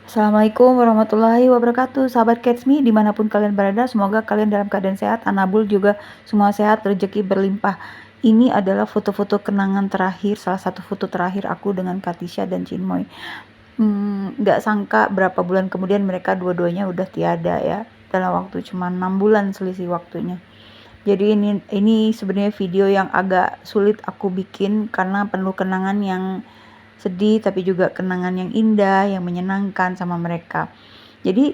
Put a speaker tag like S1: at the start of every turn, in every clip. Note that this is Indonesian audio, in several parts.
S1: Assalamualaikum warahmatullahi wabarakatuh, sahabat Catch Me dimanapun kalian berada, semoga kalian dalam keadaan sehat, Anabul juga semua sehat, rezeki berlimpah. Ini adalah foto-foto kenangan terakhir, salah satu foto terakhir aku dengan Katisha dan Chinmoy. Nggak sangka berapa bulan kemudian mereka dua-duanya udah tiada ya, dalam waktu cuma 6 bulan selisih waktunya. Jadi ini sebenarnya video yang agak sulit aku bikin karena penuh kenangan yang sedih tapi juga kenangan yang indah, yang menyenangkan sama mereka. Jadi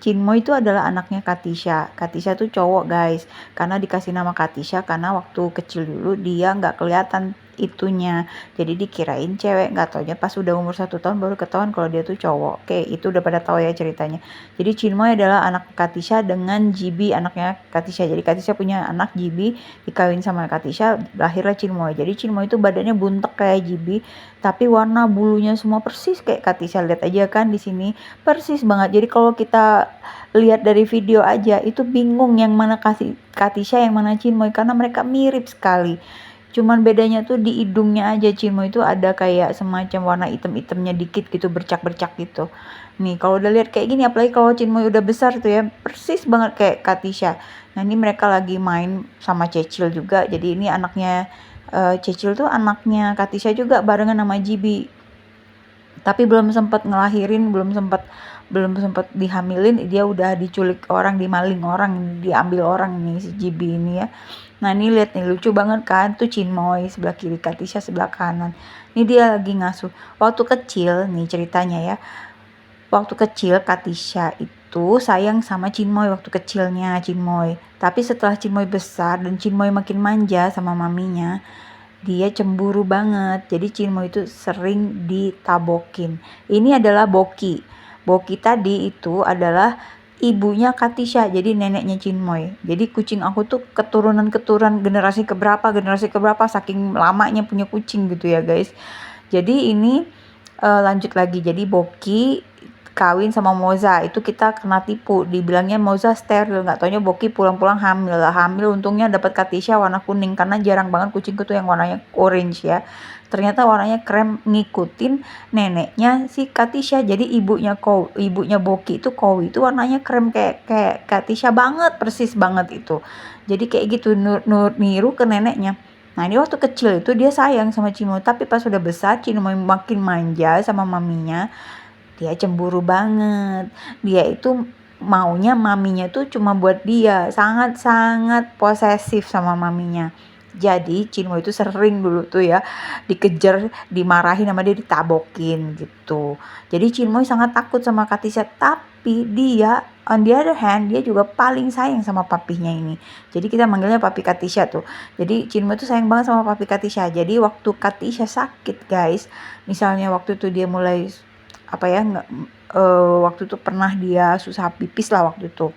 S1: Chinmoy itu adalah anaknya Katisha. Katisha tuh cowok guys, karena dikasih nama Katisha karena waktu kecil dulu dia nggak kelihatan itunya, jadi dikirain cewek, nggak taunya pas udah umur 1 tahun baru ketahuan kalau dia tuh cowok. Oke, itu udah pada tahu ya ceritanya. Jadi Chinmoy adalah anak Katisha dengan Jibi, anaknya Katisha. Jadi Katisha punya anak Jibi, dikawin sama Katisha, lahirlah Chinmoy. Jadi Chinmoy itu badannya buntek kayak Jibi, tapi warna bulunya semua persis kayak Katisha. Lihat aja kan di sini, persis banget. Jadi kalau kita lihat dari video aja itu bingung yang mana Katisha yang mana Chinmoy karena mereka mirip sekali. Cuman bedanya tuh di hidungnya aja. Chinmoy itu ada kayak semacam warna hitam-hitamnya dikit gitu, bercak-bercak gitu. Nih kalau udah lihat kayak gini, apalagi kalau Chinmoy udah besar tuh ya, persis banget kayak Katisha. Nah ini mereka lagi main sama Cecil juga. Jadi ini anaknya Cecil tuh anaknya Katisha juga barengan sama Jibi. Tapi belum sempat ngelahirin, belum sempat dihamilin, dia udah diculik orang, dimaling orang, diambil orang nih si Jibi ini ya. Nah ini lihat nih, lucu banget kan, tuh Chinmoy sebelah kiri, Katisha sebelah kanan. Ini dia lagi ngasuh. Waktu kecil nih ceritanya ya, waktu kecil Katisha itu sayang sama Chinmoy waktu kecilnya Chinmoy. Tapi setelah Chinmoy besar dan Chinmoy makin manja sama maminya, dia cemburu banget. Jadi Chinmoy itu sering ditabokin. Ini adalah Boki. Boki tadi itu adalah ibunya Katisha, jadi neneknya Chinmoy. Jadi kucing aku tuh keturunan generasi keberapa saking lamanya punya kucing gitu ya guys. Jadi ini lanjut lagi. Jadi Boki kawin sama Moza, itu kita kena tipu, dibilangnya Moza steril, nggak taunya Boki pulang-pulang hamil. Untungnya dapat Katisha warna kuning karena jarang banget kucingku tuh yang warnanya orange ya. Ternyata warnanya krem, ngikutin neneknya si Katisha. Jadi ibunya Boki itu Kowi itu warnanya krem kayak Katisha banget, persis banget itu. Jadi kayak gitu, niru ke neneknya. Nah ini waktu kecil itu dia sayang sama Cimo, tapi pas udah besar Cimo makin manja sama maminya, dia cemburu banget. Dia itu maunya maminya tuh cuma buat dia, sangat-sangat posesif sama maminya. Jadi Chinmo itu sering dulu tuh ya dikejar, dimarahin sama dia, ditabokin gitu. Jadi Chinmo sangat takut sama Katisha, tapi dia on the other hand dia juga paling sayang sama papinya ini. Jadi kita manggilnya papi Katisha tuh. Jadi Chinmo tuh sayang banget sama papi Katisha. Jadi waktu Katisha sakit guys, misalnya waktu itu dia mulai apa ya, waktu itu pernah dia susah pipis lah waktu itu.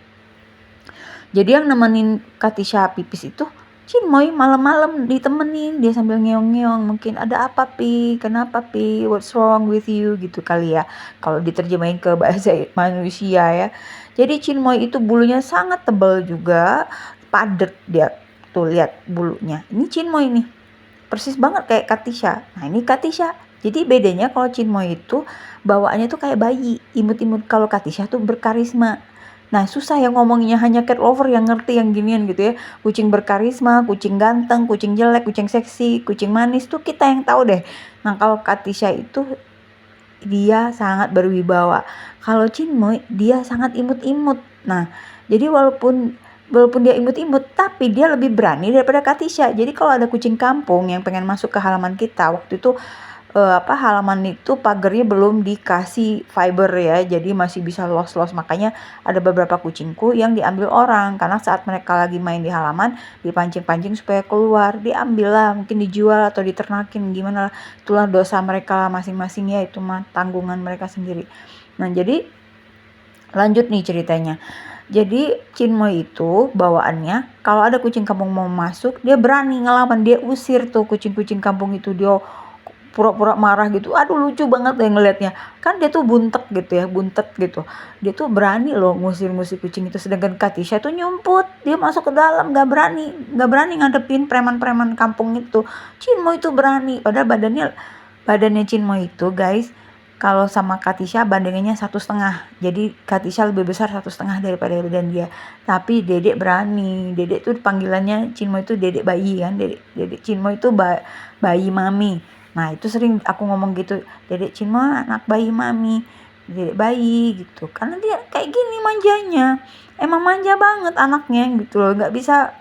S1: Jadi yang nemenin Katisha pipis itu Chinmoy, malam-malam ditemenin, dia sambil ngeong-ngeong, mungkin ada apa pi, kenapa pi, what's wrong with you gitu kali ya, kalau diterjemahin ke bahasa manusia ya. Jadi Chinmoy itu bulunya sangat tebal juga, padet dia, tuh lihat bulunya. Ini Chinmoy nih, persis banget kayak Katisha. Nah ini Katisha. Jadi bedanya kalau Chinmoy itu bawaannya tuh kayak bayi, imut-imut. Kalau Katisha tuh berkarisma. Nah susah ya ngomongnya, hanya cat lover yang ngerti yang ginian gitu ya. Kucing berkarisma, kucing ganteng, kucing jelek, kucing seksi, kucing manis tuh kita yang tahu deh. Nah kalau Katisha itu dia sangat berwibawa. Kalau Chinmoy dia sangat imut-imut. Nah jadi walaupun dia imut-imut, tapi dia lebih berani daripada Katisha. Jadi kalau ada kucing kampung yang pengen masuk ke halaman kita, waktu itu halaman itu pagarnya belum dikasih fiber ya, jadi masih bisa los-los. Makanya ada beberapa kucingku yang diambil orang karena saat mereka lagi main di halaman dipancing-pancing supaya keluar, diambil lah, mungkin dijual atau diternakin, gimana lah, itulah dosa mereka masing-masing ya, itu mah tanggungan mereka sendiri. Nah jadi lanjut nih ceritanya. Jadi Chinmoy itu bawaannya kalau ada kucing kampung mau masuk, dia berani ngelawan, dia usir tuh kucing-kucing kampung itu, dia pura-pura marah gitu. Aduh lucu banget deh ngelihatnya. Kan dia tuh buntet gitu ya, buntet gitu. Dia tuh berani loh ngusir-ngusir kucing itu, sedangkan Katisha tuh nyumput, dia masuk ke dalam, nggak berani ngadepin preman-preman kampung itu. Chinmoy itu berani, padahal badannya Chinmoy itu guys Kalau sama Katisha bandingannya 1,5, jadi Katisha lebih besar 1,5 daripada badan dia. Tapi Dedek berani, Dedek tuh panggilannya Chinmoy itu Dedek bayi kan, Dedek Chinmoy itu bayi mami. Nah itu sering aku ngomong gitu, Dedek Chinmoy anak bayi mami, Dedek bayi gitu. Karena dia kayak gini manjanya, emang manja banget anaknya gitu loh, nggak bisa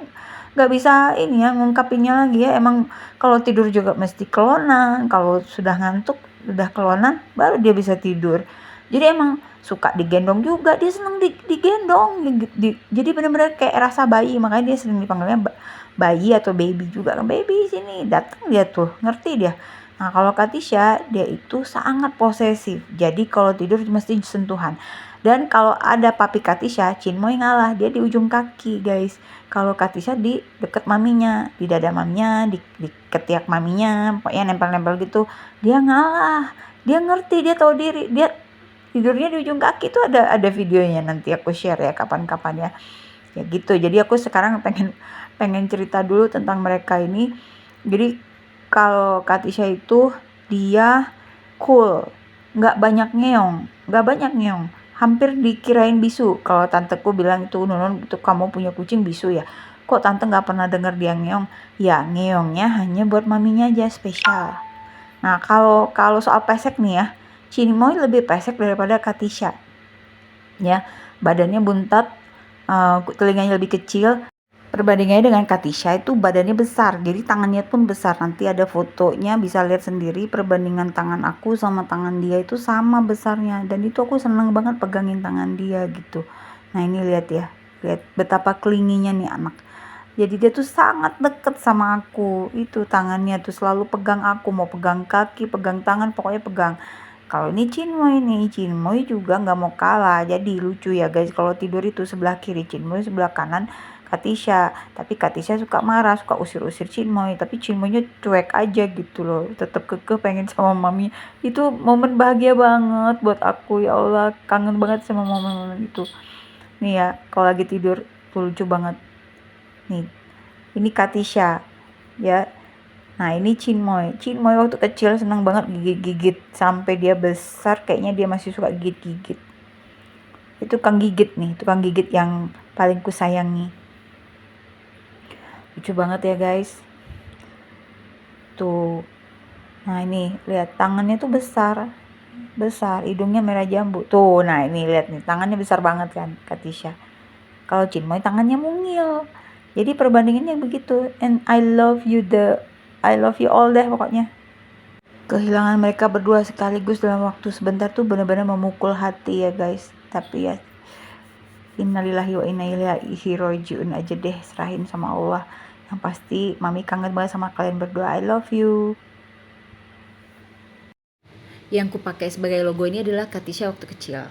S1: ini ya ngungkapinnya lagi ya. Emang kalau tidur juga mesti kelonan, kalau sudah ngantuk udah kelonan baru dia bisa tidur. Jadi emang suka digendong juga, dia seneng digendong jadi benar-benar kayak rasa bayi, makanya dia sering dipanggilnya bayi atau baby juga kan. Baby sini datang dia tuh ngerti dia. Nah kalau Katisha dia itu sangat posesif, jadi kalau tidur mesti sentuhan. Dan kalau ada papi Katisha, Chinmoy ngalah, dia di ujung kaki guys. Kalau Katisha di deket maminya, di dada maminya, di ketiak maminya, pokoknya nempel-nempel gitu. Dia ngalah, dia ngerti, dia tahu diri, dia tidurnya di ujung kaki. Itu ada videonya, nanti aku share ya kapan-kapan ya. Ya gitu. Jadi aku sekarang pengen cerita dulu tentang mereka ini. Jadi kalau Katisha itu dia cool, nggak banyak ngeong, hampir dikirain bisu. Kalau tanteku bilang itu, Nunun itu kamu punya kucing bisu ya, kok tante nggak pernah dengar dia ngeong. Ya ngeongnya hanya buat maminya aja spesial. Nah kalau soal pesek nih ya, Chinmoy lebih pesek daripada Katisha ya. Badannya buntat, telinganya lebih kecil. Perbandingannya dengan Katisha itu badannya besar, jadi tangannya pun besar. Nanti ada fotonya, bisa lihat sendiri perbandingan tangan aku sama tangan dia itu sama besarnya. Dan itu aku seneng banget pegangin tangan dia gitu. Nah ini lihat ya, lihat betapa kelinginya nih anak. Jadi dia tuh sangat deket sama aku. Itu tangannya tuh selalu pegang aku, mau pegang kaki, pegang tangan, pokoknya pegang. Kalau ini Chinmoy juga nggak mau kalah. Jadi lucu ya guys, kalau tidur itu sebelah kiri Chinmoy, sebelah kanan Katisha. Tapi Katisha suka marah, suka usir-usir Chinmoy, tapi Chinmoynya cuek aja gitu loh, tetap kekeh pengen sama mami. Itu momen bahagia banget buat aku, ya Allah, kangen banget sama momen-momen itu. Nih ya, kalau lagi tidur tuh lucu banget. Nih, ini Katisha ya. Nah ini Chinmoy waktu kecil senang banget gigit-gigit, sampai dia besar kayaknya dia masih suka gigit-gigit. Itu tukang gigit yang paling kusayangi. Lucu banget ya guys tuh. Nah ini lihat tangannya tuh besar, hidungnya merah jambu tuh. Nah ini lihat nih, tangannya besar banget kan Katisha. Kalau Chinmoy tangannya mungil. Jadi perbandingannya begitu. And I love you all deh pokoknya. Kehilangan mereka berdua sekaligus dalam waktu sebentar tuh benar-benar memukul hati ya guys. Tapi ya innalillahi wa inna ilaihi rajiun aja deh, serahin sama Allah. Yang pasti mami kangen banget sama kalian berdua. I love you. Yang kupakai sebagai logo ini adalah Katisha waktu kecil.